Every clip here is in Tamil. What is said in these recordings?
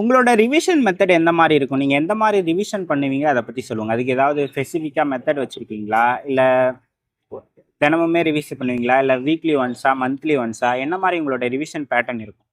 உங்களோட ரிவிஷன் மெத்தட் எந்த மாரி இருக்கும்? நீங்க எந்த மாரி ரிவிஷன் பண்ணுவீங்க? அத பத்தி சொல்லுங்க. அதுக்கு ஏதாவது ஸ்பெசிஃபிக்கா மெத்தட் வச்சிருக்கீங்களா? இல்ல தினமுமே ரிவிஷன் பண்ணுவீங்களா? இல்ல வீக்லி ஒன்ஸா? மந்த்லி ஒன்ஸா? என்ன மாரி உங்களோட ரிவிஷன் பேட்டர்ன் இருக்கும்?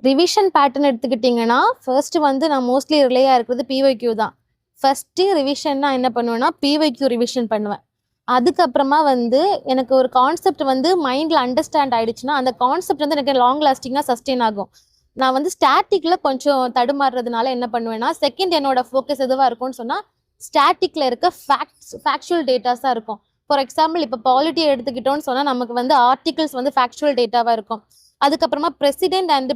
ரிவிஷன் பேட்டர்ன் எடுத்துக்கிட்டிங்கன்னா, ஃபர்ஸ்ட்டு வந்து நான் மோஸ்ட்லி ரிலேயா இருக்கிறது பிஒய்க்யூ தான். ஃபர்ஸ்ட்டு ரிவிஷன் நான் என்ன பண்ணுவேன்னா, பிஒய்க்யூ ரிவிஷன் பண்ணுவேன். அதுக்கப்புறமா வந்து எனக்கு ஒரு கான்செப்ட் வந்து மைண்டில் அண்டர்ஸ்டாண்ட் ஆயிடுச்சுன்னா, அந்த கான்செப்ட் வந்து எனக்கு லாங் லாஸ்டிங்காக சஸ்டெயின் ஆகும். நான் வந்து ஸ்டாட்டிக்ல கொஞ்சம் தடுமாறுறதுனால என்ன பண்ணுவேன்னா, செகண்ட் என்னோட ஃபோக்கஸ் எதுவா இருக்கும்னு சொன்னா, ஸ்டாட்டிக்ல இருக்க ஃபேக்சுவல் டேட்டாஸா இருக்கும். ஃபார் எக்ஸாம்பிள் இப்போ பாலிட்டி எடுத்துக்கிட்டோம்னு சொன்னா, நமக்கு வந்து ஆர்டிகிள்ஸ் வந்து ஃபேக்சுவல் டேட்டாவா இருக்கும். அதுக்கப்புறமா பிரசிடென்ட் அண்ட்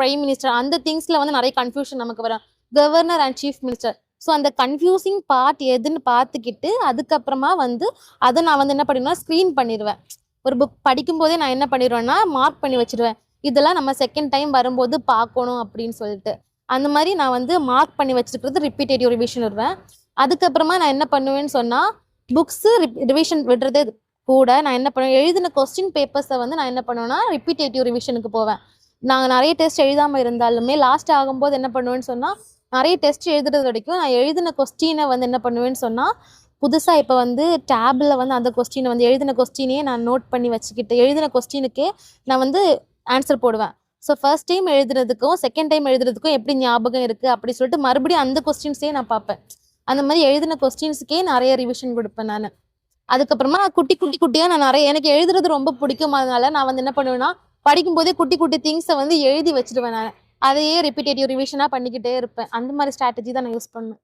பிரைம் மினிஸ்டர் அந்த திங்ஸ்ல வந்து நிறைய கன்ஃபியூஷன் நமக்கு வரும். Governor and chief minister. So அந்த கன்ஃபியூசிங் பார்ட் எதுன்னு பார்த்துக்கிட்டு அதுக்கப்புறமா வந்து அதை நான் வந்து என்ன பண்ணிடுவேன்னா ஸ்க்ரீன் பண்ணிடுவேன். ஒரு புக் படிக்கும் போதே நான் என்ன பண்ணிடுவேன்னா மார்க் பண்ணி வச்சிடுவேன். இதெல்லாம் நம்ம செகண்ட் டைம் வரும்போது பார்க்கணும் அப்படின்னு சொல்லிட்டு. அந்த மாதிரி நான் வந்து மார்க் பண்ணி வச்சிருக்கிறது ரிப்பீட்டேட்டிவ் ரிவிஷன் வருவேன். அதுக்கப்புறமா நான் என்ன பண்ணுவேன்னு சொன்னால் புக்ஸு ரிவிஷன் விடுறதே கூட நான் என்ன பண்ணுவேன், எழுதின கொஸ்டின் பேப்பர்ஸை வந்து நான் என்ன பண்ணுவேன்னா ரிப்பீட்டேட்டிவ் ரிவிஷனுக்கு போவேன். நாங்கள் நிறைய டெஸ்ட் எழுதாமல் இருந்தாலுமே லாஸ்ட் ஆகும்போது என்ன பண்ணுவேன்னு சொன்னால், நிறைய டெஸ்ட் எழுதுறது வரைக்கும் நான் எழுதின கொஸ்டினை வந்து என்ன பண்ணுவேன்னு சொன்னால், புதுசாக இப்போ வந்து டேபில் வந்து அந்த கொஸ்டினை வந்து எழுதின கொஸ்டினையே நான் நோட் பண்ணி வச்சுக்கிட்டு எழுதின கொஸ்டினுக்கே நான் வந்து ஆன்சர் போடுவேன். ஸோ ஃபர்ஸ்ட் டைம் எழுதுறதுக்கும் செகண்ட் டைம் எழுதுறதுக்கும் எப்படி ஞாபகம் இருக்குது அப்படி சொல்லிட்டு மறுபடியும் அந்த கொஸ்டின்ஸே நான் பார்ப்பேன். அந்த மாதிரி எழுதின கொஸ்டின்ஸுக்கே நிறைய ரிவிஷன் கொடுப்பேன் நான். அதுக்கப்புறமா குட்டியாக நான் நிறைய எனக்கு எழுதுறது ரொம்ப பிடிக்கும். அதனால நான் வந்து என்ன பண்ணுவேன்னா படிக்கும்போதே குட்டி குட்டி திங்ஸை வந்து எழுதி வச்சிருவேன் நான். அதையே ரிப்பீட்டேட்டிவ் ரிவிஷனாக பண்ணிக்கிட்டே இருப்பேன். அந்த மாதிரி ஸ்ட்ராட்டஜி தான் நான் யூஸ் பண்ணுவேன்.